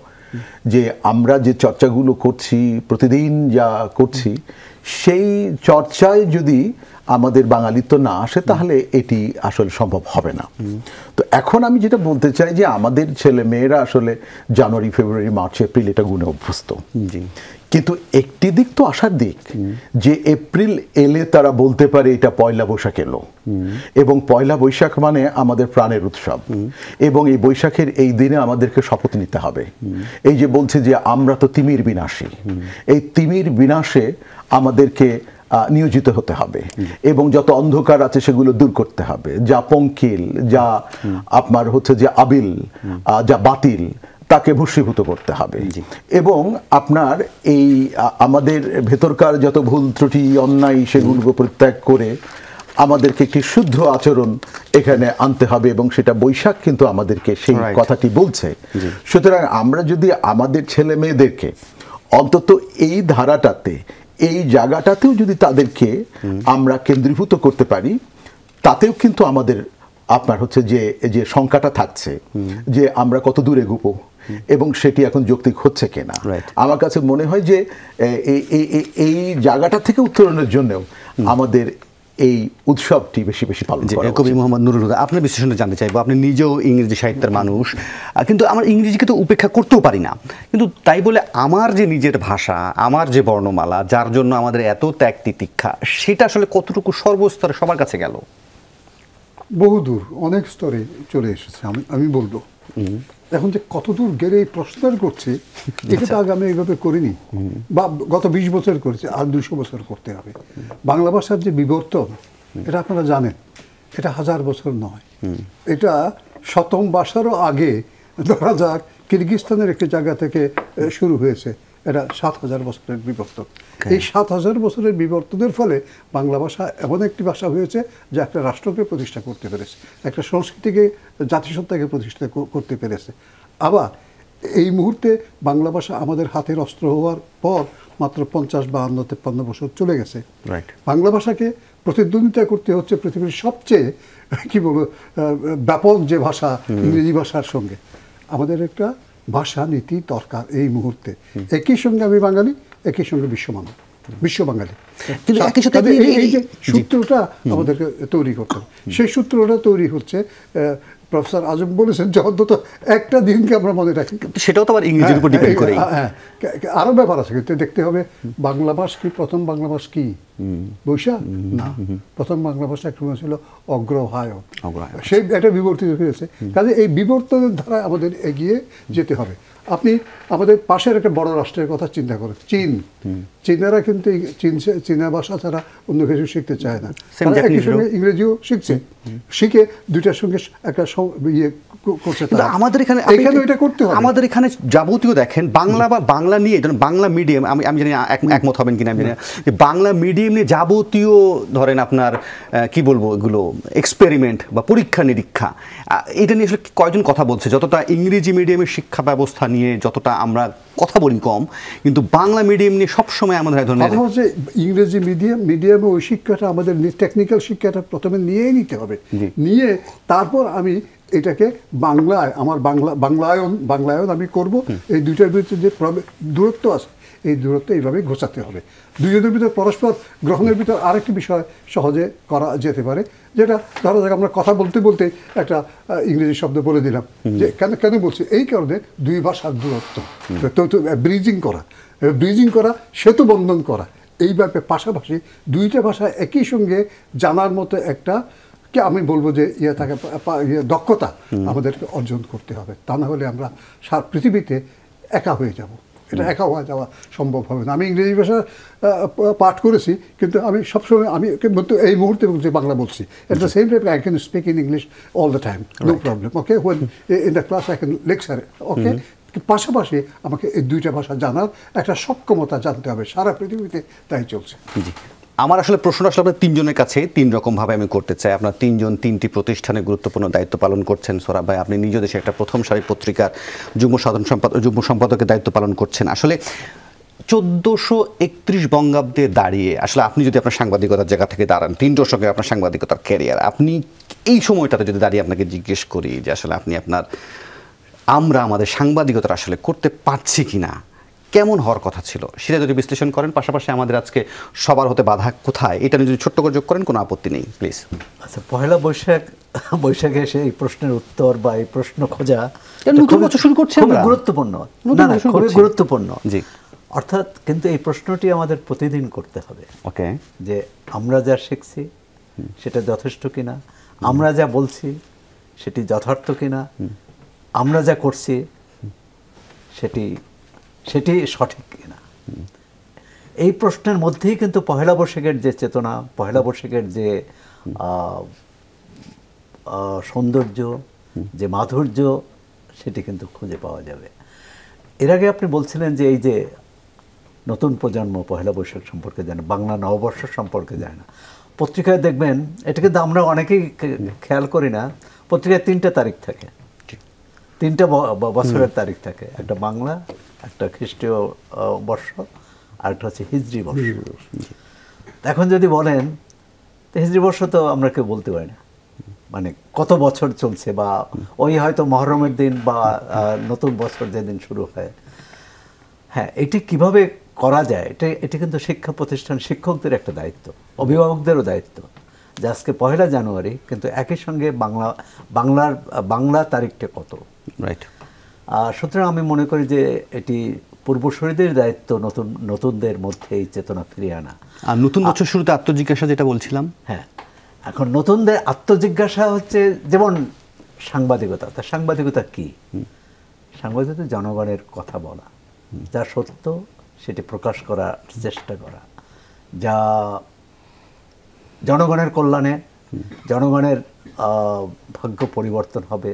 যে আমরা যে চর্চাগুলো করছি, প্রতিদিন যা করছি, সেই চর্চায় যদি আমাদের বাঙালিত্ব না আসে, তাহলে এটি আসলে সম্ভব হবে না। তো এখন আমি যেটা বলতে চাই যে আমাদের ছেলে মেয়েরা আসলে জানুয়ারি, ফেব্রুয়ারি, মার্চ, এপ্রিল এটা গুণে অভ্যস্ত, কিন্তু একটি দিক তো আসার দিক, যে এপ্রিল এলে তারা বলতে পারে এটা পয়লা বৈশাখ এলো, এবং পয়লা বৈশাখ মানে আমাদের প্রাণের উৎসব, এবং এই বৈশাখের এই দিনে আমাদেরকে শপথ নিতে হবে। এই যে বলছে যে আমরা তো তিমির বিনাশী, এই তিমির বিনাশে আমাদেরকে নিয়োজিত হতে হবে, এবং যত অন্ধকার আছে সেগুলো দূর করতে হবে, যা পঙ্কিল, যা আপনার হচ্ছে যে আবিল, যা বাতিল, তাকে ভস্মীভূত করতে হবে। এবং আপনার এই আমাদের ভেতরকার যত ভুল ত্রুটি অন্যায় সেগুলো পরিত্যাগ করে আমাদেরকে একটি শুদ্ধ আচরণ এখানে আনতে হবে, এবং সেটা বৈশাখ কিন্তু আমাদেরকে সেই কথাটি বলছে। সুতরাং আমরা যদি আমাদের ছেলে মেয়েদেরকে অন্তত এই ধারাটাতে, এই জায়গাটাতেও যদি তাদেরকে আমরা কেন্দ্রীভূত করতে পারি, তাতেও কিন্তু আমাদের আপনার হচ্ছে যে শঙ্কাটা থাকছে যে আমরা কত দূর এগোবো এবং সেটি এখন যৌক্তিক হচ্ছে কিনা। আমার কাছে মনে হয় যে এই জায়গাটা থেকে উত্তরণের জন্যও আমাদের এই উৎসবটি বেশি বেশি পালন করা উচিত। কবি মোহাম্মদ নুরুল হুদা, আপনার বিশ্লেষণে জানতে চাইবো, আপনি নিজেও ইংরেজি সাহিত্যের মানুষ, কিন্তু আমার ইংরেজিকে তো উপেক্ষা করতেও পারি না, কিন্তু তাই বলে আমার যে নিজের ভাষা, আমার যে বর্ণমালা, যার জন্য আমাদের এত ত্যাগ তিতিক্ষা, সেটা আসলে কতটুকু সর্বস্তরে সবার কাছে গেল? বহুদূর, অনেক স্তরে চলে এসেছে। আমি বলবো এখন যে কতদূর গেলে এই প্রশ্ন করছি, এটা তো আগে আমি এইভাবে করিনি, বা গত 20 বছর করেছি, আর 200 বছর করতে হবে। বাংলা ভাষার যে বিবর্তন, এটা আপনারা জানেন, এটা 1000 বছর নয়, এটা শতম ভাষারও আগে, ধরা যাক কিরগিজস্তানের একটি জায়গা থেকে শুরু হয়েছে। এটা 7000 বছরের বিবর্তন। এই 7000 বছরের বিবর্তনের ফলে বাংলা ভাষা এমন একটি ভাষা হয়েছে যা একটা রাষ্ট্রকে প্রতিষ্ঠা করতে পেরেছে, একটা সংস্কৃতিকে, জাতিসত্তাকে প্রতিষ্ঠা করতে পেরেছে। আবার এই মুহূর্তে বাংলা ভাষা আমাদের হাতের অস্ত্র হওয়ার পর মাত্র 50, 52, 53 বছর চলে গেছে। বাংলা ভাষাকে প্রতিদ্বন্দ্বিতা করতে হচ্ছে পৃথিবীর সবচেয়ে কি বলবো ব্যাপক যে ভাষা, ইংরেজি ভাষার সঙ্গে। আমাদের একটা ভাষা নীতি দরকার এই মুহূর্তে। একই সঙ্গে আমি বাঙালি, একই সঙ্গে বিশ্বমানব, বিশ্ব বাঙালি। কিন্তু এই যে সূত্রটা আমাদেরকে তৈরি করতে হবে, সেই সূত্রটা তৈরি হচ্ছে প্রফেসর আজম বলেছেন যে অন্তত একটা দিনকে আমরা মনে রাখি। সেটাও তো আবার ইংরেজির উপর ডিপেন্ড করে। হ্যাঁ, আরো ব্যাপার আছে, কিন্তু দেখতে হবে বাংলা ভাষা কি, প্রথম বাংলা ভাষা কি বৈশাখ না, প্রথম বাংলা ভাষা একটা ছিল অগ্রহায়ণ, সেই একটা বিবর্তিত হয়েছে। কাজে এই বিবর্তনের ধারা আমাদের এগিয়ে যেতে হবে। আপনি আমাদের পাশের একটা বড় রাষ্ট্রের কথা চিন্তা করেন, চীন। চীনারা কিন্তু চীনা ভাষা ছাড়া অন্য কিছু শিখতে চায় না, একই সঙ্গে ইংরেজিও শিখছে, শিখে দুইটার সঙ্গে একটা ইয়ে করছে। আমাদের এখানে এটা করতে হবে। আমাদের এখানে যাবতীয় দেখেন বাংলা বা বাংলা নিয়ে, বাংলা মিডিয়াম, আমি জানি একমত হবেন কিনা আমি জানি না, যে বাংলা মিডিয়াম নিয়ে যাবতীয় ধরেন আপনার কি বলবো এগুলো এক্সপেরিমেন্ট বা পরীক্ষা নিরীক্ষা, এটা নিয়ে আসলে কয়জন কথা বলছে? যতটা ইংরেজি মিডিয়ামের শিক্ষা ব্যবস্থা নিয়ে যতটা আমরা কথা বলি কম, কিন্তু বাংলা মিডিয়াম নিয়ে সবসময় আমাদের ধরনের হচ্ছে ইংরেজি মিডিয়ামে ওই শিক্ষাটা, আমাদের টেকনিক্যাল শিক্ষাটা প্রথমে নিয়েই নিতে হবে, নিয়ে তারপর আমি এটাকে বাংলায়, আমার বাংলায়ন আমি করব। এই দুইটার ভিতরে যে দূরত্ব আছে, এই দূরত্ব এইভাবে ঘোচাতে হবে। দুজনের ভিতরে পরস্পর গ্রহণের ভিতর আরেকটি বিষয় সহজে করা যেতে পারে, যেটা ধরা যাক আমরা কথা বলতে বলতে একটা ইংরেজি শব্দ বলে দিলাম, যে কেন বলছি, এই কারণে দুই ভাষার দূরত্ব, ব্রিজিং করা, সেতু বন্ধন করা, এইভাবে পাশাপাশি দুইটা ভাষা একই সঙ্গে জানার মতো একটা আমি বলবো যে থাকে দক্ষতা আমাদেরকে অর্জন করতে হবে। তা না হলে আমরা সারা পৃথিবীতে একা হয়ে যাব। এটা একা হয়ে যাওয়া সম্ভব হবে না। আমি ইংরেজি ভাষা পাঠ করেছি, কিন্তু আমি সবসময় এই মুহূর্তে যে বাংলা বলছি, at the same time I can speak in English all the time, no problem, okay, when in the class I can lecture, okay. পাশাপাশি আমাকে এই দুইটা ভাষা জানার একটা সক্ষমতা জানতে হবে। সারা পৃথিবীতে তাই চলছে। আমার আসলে প্রশ্ন আসলে আপনার তিনজনের কাছে তিন রকমভাবে আমি করতে চাই। আপনার তিনজন তিনটি প্রতিষ্ঠানে গুরুত্বপূর্ণ দায়িত্ব পালন করছেন। সোহরাব ভাই, আপনি নিজ দেশে একটা প্রথম সারির পত্রিকার যুগ্ম সম্পাদকের দায়িত্ব পালন করছেন। আসলে 1431 বঙ্গাব্দে দাঁড়িয়ে আসলে আপনি যদি আপনার সাংবাদিকতার জায়গা থেকে দাঁড়ান, 3 দশকে আপনার সাংবাদিকতার ক্যারিয়ার, আপনি এই সময়টাতে যদি দাঁড়িয়ে আপনাকে জিজ্ঞেস করি যে আসলে আপনি আমরা আমাদের সাংবাদিকতা আসলে করতে পারছি কিনা, কেমন হওয়ার কথা ছিল, সেটা যদি বিশ্লেষণ করেন, পাশাপাশি আমাদের আজকে সবার হতে বাধা কোথায়, এটা যদি ছোট্ট করে যোগ করেন কোনো আপত্তি নেই, প্লিজ। আচ্ছা, পহেলা বৈশাখে এসে এই প্রশ্নের উত্তর বা এই প্রশ্ন খোঁজা শুরু করছি আমরা, গুরুত্বপূর্ণ, খুবই গুরুত্বপূর্ণ। জি, অর্থাৎ কিন্তু এই প্রশ্নটি আমাদের প্রতিদিন করতে হবে, ওকে, যে আমরা যা শিখছি সেটা যথেষ্ট কিনা, আমরা যা বলছি সেটি যথার্থ কিনা, আমরা যা করছি সেটি সঠিক কিনা। এই প্রশ্নের মধ্যেই কিন্তু পহেলা বৈশাখের যে চেতনা, পহেলা বৈশাখের যে সৌন্দর্য, যে মাধুর্য, সেটি কিন্তু খুঁজে পাওয়া যাবে। এর আগে আপনি বলছিলেন যে এই যে নতুন প্রজন্ম পহেলা বৈশাখ সম্পর্কে জানে, বাংলা নববর্ষ সম্পর্কে জানে না। পত্রিকায় দেখবেন, এটা কিন্তু আমরা অনেকেই খেয়াল করি না, পত্রিকায় 3টা তারিখ থাকে, 3টা বছরের তারিখ থাকে, একটা বাংলা, একটা খ্রিস্টীয় বর্ষ, আর একটা হচ্ছে হিজরি বর্ষ। এখন যদি বলেন হিজরি বর্ষ তো আমরা কেউ বলতে পারি না, মানে কত বছর চলছে, বা ওই হয়তো মহরমের দিন বা নতুন বছর যেদিন শুরু হয়। হ্যাঁ, এটি কিভাবে করা যায়, এটি কিন্তু শিক্ষা প্রতিষ্ঠান শিক্ষকদের একটা দায়িত্ব, অভিভাবকদেরও দায়িত্ব, যে আজকে 1 জানুয়ারি, কিন্তু একই সঙ্গে বাংলা তারিখটা কত, রাইট। সুতরাং আমি মনে করি যে এটি পূর্বসূরিদের দায়িত্ব নতুনদের মধ্যে এই চেতনা ফিরিয়ে আনা। আর নতুন বছর শুরুতে আত্মজিজ্ঞাসা যেটা বলছিলাম, হ্যাঁ, এখন নতুনদের আত্মজিজ্ঞাসা হচ্ছে যেমন সাংবাদিকতা। তা সাংবাদিকতা কি? সাংবাদিকতা জনগণের কথা বলা, যা সত্য সেটি প্রকাশ করার চেষ্টা করা, যা জনগণের কল্যাণে, জনগণের ভাগ্য পরিবর্তন হবে,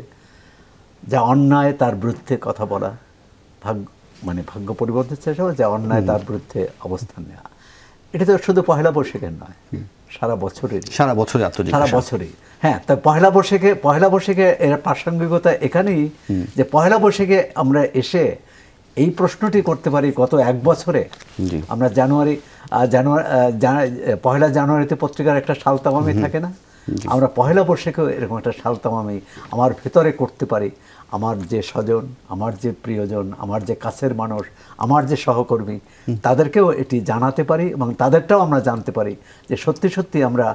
যা অন্যায় তার বিরুদ্ধে কথা বলা, ভাগ্য পরিবর্তনের চেষ্টা করা, যা অন্যায় তার বিরুদ্ধে অবস্থান নেওয়া। এটা তো শুধু পহেলা বৈশাখের নয়, সারা বছরই। হ্যাঁ, তাই পহেলা বৈশাখে এর প্রাসঙ্গিকতা এখানেই যে পহেলা বৈশাখে আমরা এসে এই প্রশ্নটি করতে পারি, গত 1 বছরে আমরা পহেলা জানুয়ারিতে পত্রিকার একটা সালতামামি থাকে না, আমরা পহেলা বৈশাখেও এরকম একটা সালতামামি আমার ভেতরে করতে পারি। আমার যে স্বজন, আমার যে প্রিয়জন, আমার যে কাছের মানুষ, আমার যে সহকর্মী, তাদেরকেও এটি জানাতে পারি এবং তাদেরটাও আমরা জানতে পারি যে সত্যি সত্যি আমরা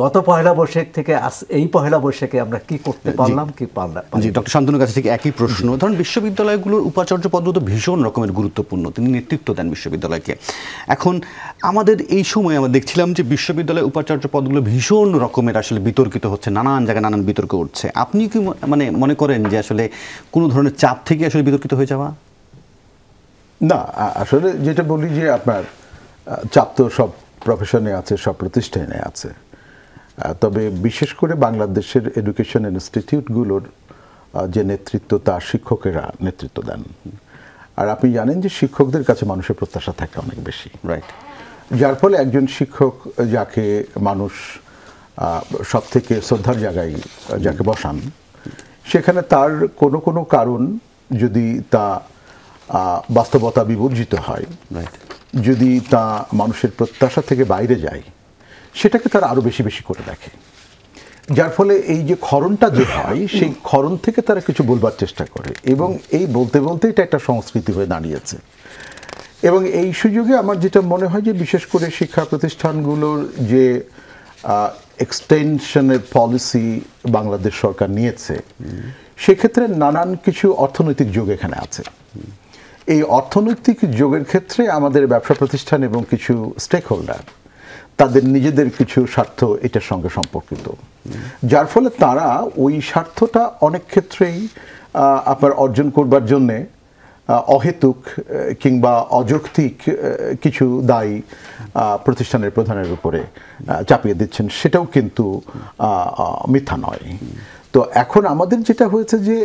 গত পহেলা বৈশাখ থেকে এই পহেলা বৈশাখে আমরা কি করতে পারলাম, কি পারলাম। জি, ডক্টর শান্তনুর কাছে থেকে একই প্রশ্ন। ধরুন বিশ্ববিদ্যালয়গুলোর উপাচার্য পদ তো ভীষণ রকমের গুরুত্বপূর্ণ, তিনি নেতৃত্ব দেন বিশ্ববিদ্যালয়কে। এখন আমাদের এই সময় আমরা দেখছিলাম যে বিশ্ববিদ্যালয়ের উপাচার্য পদগুলো ভীষণ রকমের আসলে বিতর্কিত হচ্ছে, নানান জায়গায় নানান বিতর্ক উঠছে। আপনি কি মনে করেন যে আসলে কোনো ধরনের চাপ থেকে আসলে বিতর্কিত হয়ে যাওয়া? না, আসলে যেটা বলি যে আপনার চাপ তো সব প্রফেশনে আছে, সব প্রতিষ্ঠানে আছে, তবে বিশেষ করে বাংলাদেশের এডুকেশন ইনস্টিটিউটগুলোর যে নেতৃত্ব, তা শিক্ষকেরা নেতৃত্ব দেন। আর আপনি জানেন যে শিক্ষকদের কাছে মানুষের প্রত্যাশা থাকে অনেক বেশি, রাইট। যার ফলে একজন শিক্ষক যাকে মানুষ সব থেকে শ্রদ্ধার জায়গায় যাকে বসান, সেখানে তার কোনো কারণ যদি তা বাস্তবতা বিবর্জিত হয়, যদি তা মানুষের প্রত্যাশা থেকে বাইরে যায়, সেটাকে তারা আরও বেশি বেশি করে দেখে। যার ফলে এই যে ক্ষরণটা যে হয়, সেই ক্ষরণ থেকে তারা কিছু বলবার চেষ্টা করে, এবং এই বলতে বলতে এটা একটা সংস্কৃতি হয়ে দাঁড়িয়েছে। এবং এই সুযোগে আমার যেটা মনে হয় যে বিশেষ করে শিক্ষা প্রতিষ্ঠানগুলোর যে এক্সটেনশনের পলিসি বাংলাদেশ সরকার নিয়েছে, সেক্ষেত্রে নানান কিছু অর্থনৈতিক যোগ এখানে আছে। এই অর্থনৈতিক যোগের ক্ষেত্রে আমাদের ব্যবসা প্রতিষ্ঠান এবং কিছু স্টেক হোল্ডার, তাদের নিজেদের কিছু স্বার্থ এটার সঙ্গে সম্পর্কিত, যার ফলে তারা ওই স্বার্থটা অনেক ক্ষেত্রেই আপনার অর্জন করবার জন্যে অহেতুক কিংবা অযৌক্তিক কিছু দায় প্রতিষ্ঠানের প্রধানের উপরে চাপিয়ে দিচ্ছেন, সেটাও কিন্তু মিথ্যা নয়। তো এখন আমাদের যেটা হয়েছে যে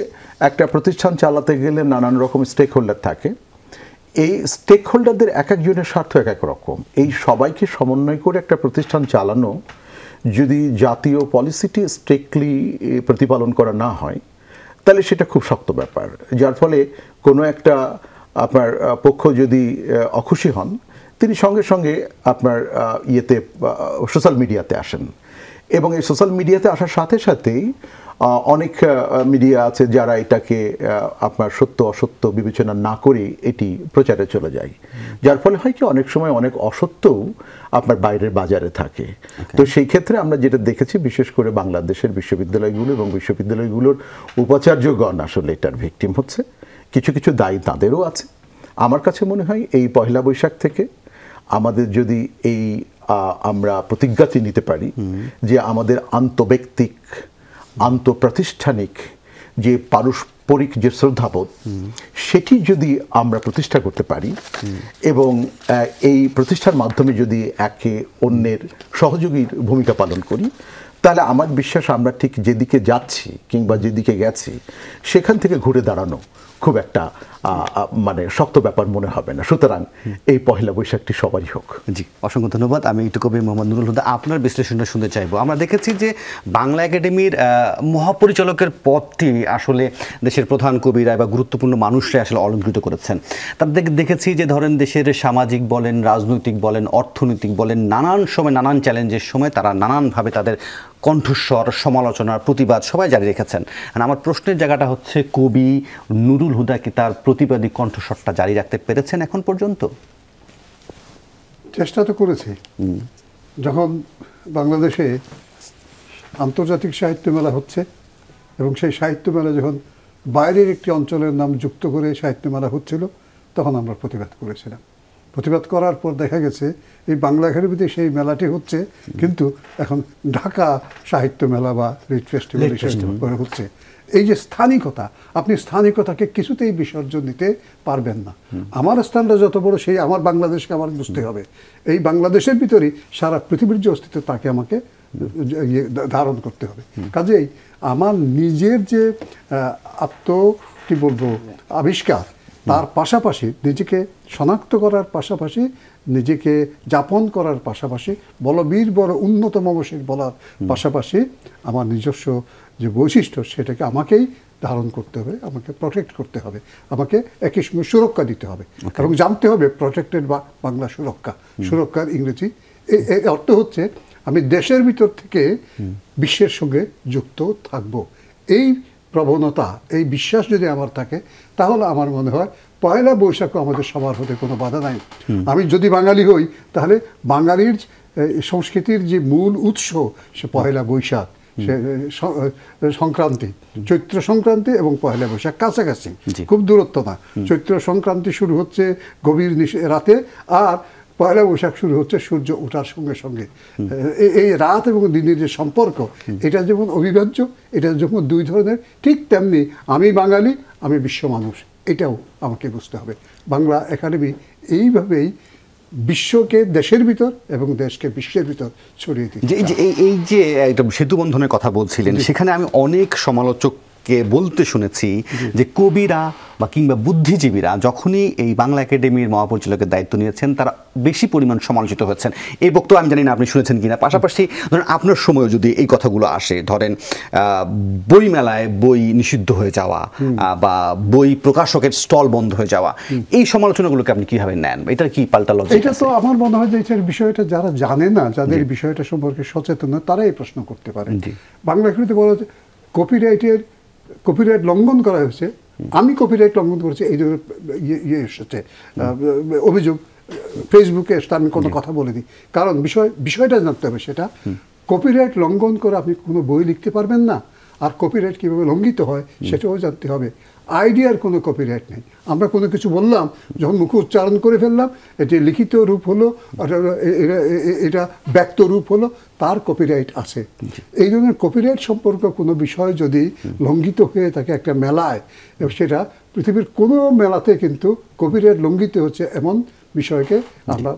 একটা প্রতিষ্ঠান চালাতে গেলে নানান রকম স্টেক হোল্ডার থাকে। এই স্টেক হোল্ডারদের এক একজনের স্বার্থ এক এক রকম। এই সবাইকে সমন্বয় করে একটা প্রতিষ্ঠান চালানো যদি জাতীয় পলিসিটি স্ট্রিক্টলি প্রতিপালন করা না হয়, তাহলে সেটা খুব শক্ত ব্যাপার। যার ফলে কোনো একটা আপনার পক্ষ যদি অখুশি হন, তিনি সঙ্গে সঙ্গে আপনার সোশ্যাল মিডিয়াতে আসেন, এবং এই সোশ্যাল মিডিয়াতে আসার সাথে সাথেই অনেক মিডিয়া আছে যারা এটাকে আপনার সত্য অসত্য বিবেচনা না করে এটি প্রচারে চলে যায়, যার ফলে হয় কি অনেক সময় অনেক অসত্যও আপনার বাইরের বাজারে থাকে। তো সেই ক্ষেত্রে আমরা যেটা দেখেছি, বিশেষ করে বাংলাদেশের বিশ্ববিদ্যালয়গুলো এবং বিশ্ববিদ্যালয়গুলোর উপাচার্যগণ আসলে এটার ভিকটিম হচ্ছে। কিছু কিছু দায়ী তাদেরও আছে। আমার কাছে মনে হয় এই পহেলা বৈশাখ থেকে আমাদের যদি এই আমরা প্রতিজ্ঞাটি নিতে পারি যে আমাদের আন্তঃব্যক্তিক আন্তঃপ্রাতিষ্ঠানিক যে পারস্পরিক যে শ্রদ্ধাবোধ, সেটি যদি আমরা প্রতিষ্ঠা করতে পারি এবং এই প্রতিষ্ঠার মাধ্যমে যদি একে অন্যের সহযোগীর ভূমিকা পালন করি, তাহলে আমার বিশ্বাস আমরা ঠিক যেদিকে যাচ্ছি কিংবা যেদিকে গেছি সেখান থেকে ঘুরে দাঁড়ানো খুব একটা মানে শক্ত ব্যাপার মনে হবে না। সুতরাং এই পহেলা বৈশাখটি সবারই হোক। জি, অসংখ্য ধন্যবাদ। আমি একটু কবি মোহাম্মদ নুরুল হুদা আপনার বিশ্লেষণটা শুনতে চাইবো। আমরা দেখেছি যে বাংলা একাডেমির মহাপরিচালকের পদটি আসলে দেশের প্রধান কবিরা বা গুরুত্বপূর্ণ মানুষরা আসলে অলঙ্কৃত করেছেন। তাদের দেখেছি যে ধরেন দেশের সামাজিক বলেন, রাজনৈতিক বলেন, অর্থনৈতিক বলেন, নানান সময় নানান চ্যালেঞ্জের সময় তারা নানানভাবে তাদের কণ্ঠস্বর, সমালোচনার প্রতিবাদ সবাই জারি রেখেছেন। আমার প্রশ্নের জায়গাটা হচ্ছে কবি নুরুল হুদা কি তার প্রতিবাদী কণ্ঠস্বরটা জারি রাখতে পেরেছেন এখন পর্যন্ত? চেষ্টা তো করেছি। যখন বাংলাদেশে আন্তর্জাতিক সাহিত্য মেলা হচ্ছে এবং সেই সাহিত্য মেলা যখন বাইরের একটি অঞ্চলের নাম যুক্ত করে সাহিত্য মেলা হচ্ছিল, তখন আমরা প্রতিবাদ করেছিলাম। প্রতিবাদ করার পর দেখা গেছে এই বাংলা একাডেমিতে সেই মেলাটি হচ্ছে, কিন্তু এখন ঢাকা সাহিত্য মেলা বা লিট ফেস্টিভ্যাল করে হচ্ছে। এই যে স্থানিকতা, আপনি স্থানিকতাকে কিছুতেই বিসর্জন দিতে পারবেন না। আমার স্থানটা যত বড়, সেই আমার বাংলাদেশকে আমার বুঝতে হবে। এই বাংলাদেশের ভিতরেই সারা পৃথিবীর যে অস্তিত্ব তাকে আমাকে ধারণ করতে হবে। কাজেই আমার নিজের যে কি বলবো আবিষ্কার, তার পাশাপাশি নিজেকে শনাক্ত করার পাশাপাশি, নিজেকে যাপন করার পাশাপাশি, বলবীর বড় উন্নত মমশির বলার পাশাপাশি আমার নিজস্ব যে বৈশিষ্ট্য সেটাকে আমাকেই ধারণ করতে হবে, আমাকে প্রটেক্ট করতে হবে, আমাকে একই সঙ্গে সুরক্ষা দিতে হবে। এবং জানতে হবে প্রটেক্টেড বা বাংলা সুরক্ষা, সুরক্ষার ইংরেজি এর অর্থ হচ্ছে আমি দেশের ভিতর থেকে বিশ্বের সঙ্গে যুক্ত থাকব। এই প্রবণতা, এই বিশ্বাস যদি আমার থাকে, তাহলে আমার মনে হয় পয়লা বৈশাখও আমাদের সবার হতে কোনো বাধা নাই। আমি যদি বাঙালি হই, তাহলে বাঙালির সংস্কৃতির যে মূল উৎস সে পয়লা বৈশাখ, সে সংক্রান্তি, চৈত্র সংক্রান্তি এবং পয়লা বৈশাখ কাছাকাছি, খুব দূরত্ব না। চৈত্র সংক্রান্তি শুরু হচ্ছে গভীর রাতে, আর পয়লা বৈশাখ শুরু হচ্ছে সূর্য ওঠার সঙ্গে সঙ্গে। এই রাত এবং দিনের যে সম্পর্ক, এটা যেমন অবিভাজ্য, এটা যখন দুই ধরনের, ঠিক তেমনি আমি বাঙালি, আমি বিশ্ব মানুষ, এটাও আমাকে বুঝতে হবে। বাংলা একাডেমি এইভাবেই বিশ্বকে দেশের ভিতর এবং দেশকে বিশ্বের ভিতর ছড়িয়ে দিচ্ছে। এই যে একটা সেতু বন্ধনের কথা বলছিলেন, সেখানে আমি অনেক সমালোচককে বলতে শুনেছি যে কবিরা বা কিংবা বুদ্ধিজীবীরা যখনই এই বাংলা একাডেমির মহাপরিচালকের দায়িত্ব নিয়েছেন, তারা বেশি পরিমাণ সমালোচিত হয়েছেন। এই বক্তব্য আমি জানি না আপনি শুনেছেন কিনা। পাশাপাশি ধরেন আপনার সময়ও যদি এই কথাগুলো আসে, ধরেন বই মেলায় বই নিষিদ্ধ হয়ে যাওয়া বা বই প্রকাশকের স্টল বন্ধ হয়ে যাওয়া, এই সমালোচনাগুলোকে আপনি কিভাবে নেন? এটা কি পাল্টা লজিক? এটা তো আমার মনে হয় যে এই বিষয়টা যারা জানে না, যাদের বিষয়টা সম্পর্কে সচেতন না, তারাই প্রশ্ন করতে পারে। বাংলা একাডেমিতে বলা হচ্ছে কপিরাইট লঙ্ঘন করা হয়েছে, আমি কপিরাইট লঙ্ঘন করেছি, এই ধরনের ইয়ে এসেছে অভিযোগ ফেসবুকে এসে, আমি কোনো কথা বলিনি। কারণ বিষয়টা জানতে হবে, সেটা কপিরাইট লঙ্ঘন করে আপনি কোনো বই লিখতে পারবেন না, আর কপিরাইট কীভাবে লঙ্ঘিত হয় সেটাও জানতে হবে। আইডিয়ার কোনো কপিরাইট নেই। আমরা কোনো কিছু বললাম, যখন মুখে উচ্চারণ করে ফেললাম, এটি লিখিত রূপ হলো, এটা ব্যক্ত রূপ হলো, তার কপিরাইট আছে। এই ধরনের কপিরাইট সম্পর্ক কোনো বিষয় যদি লঙ্ঘিত হয়ে থাকে একটা মেলায়, এবং সেটা পৃথিবীর কোনো মেলাতে কিন্তু কপিরাইট লঙ্ঘিত হচ্ছে এমন বিষয়কে আমরা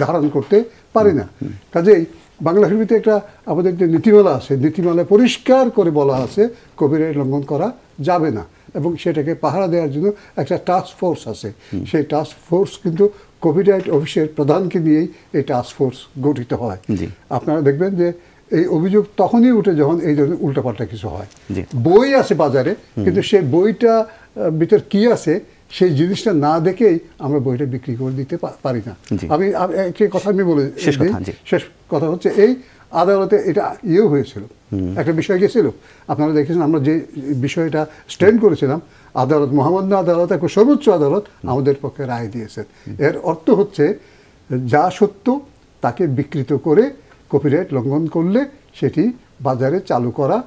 ধারণ করতে পারি না। কাজেই বাংলা একাডেমিতে একটা আমাদের যে নীতিমালা আছে, নীতিমালায় পরিষ্কার করে বলা আছে কপিরাইট লঙ্ঘন করা যাবে না, এবং সেটাকে পাহারা দেওয়ার জন্য একটা টাস্ক ফোর্স আছে। সেই টাস্ক ফোর্স কিন্তু কপিরাইট অফিসের প্রধানকে নিয়েই এই টাস্ক ফোর্স গঠিত হয়। আপনারা দেখবেন যে এই অভিযোগ তখনই উঠে যখন এই ধরনের উল্টাপাল্টা কিছু হয়। বই আছে বাজারে, কিন্তু সেই বইটা ভিতর কি আছে সেই জিনিসটা না দেখেই আমরা বইটা বিক্রি করে দিতে পারি না। আমি একটি কথা আমি বলে শেষ কথা হচ্ছে, এই আদালতে এটা হয়েছিল, একটা বিষয় গেছিল, আপনারা দেখেছেন, আমরা যে বিষয়টা স্ট্যান্ড করেছিলাম, আদালত, মহামান্য আদালত, একটা সর্বোচ্চ আদালত আমাদের পক্ষে রায় দিয়েছেন। এর অর্থ হচ্ছে যা সত্য তাকে বিকৃত করে কপিরাইট লঙ্ঘন করলে সেটি বাজারে চালু করা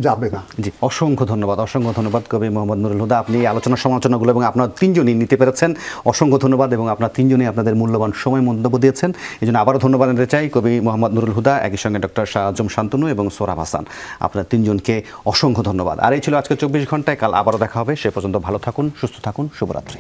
যাবে না। জি, অসংখ্য ধন্যবাদ কবি মোহাম্মদ নুরুল হুদা। আপনি আলোচনা সমালোচনাগুলো এবং আপনার তিনজনই নিতে পেরেছেন, অসংখ্য ধন্যবাদ। এবং আপনার তিনজনই আপনাদের মূল্যবান সময় মন্তব্য দিয়েছেন, এই জন্য আবারও ধন্যবাদ দিতে চাই কবি মোহাম্মদ নুরুল হুদা, একই সঙ্গে ডক্টর শাহ আজম শান্তনু এবং সোহরাব হাসান। আপনার তিনজনকে অসংখ্য ধন্যবাদ। আর এই ছিল আজকে 24 ঘন্টায়। কাল আবারও দেখা হবে। সে পর্যন্ত ভালো থাকুন, সুস্থ থাকুন, শুভরাত্রি।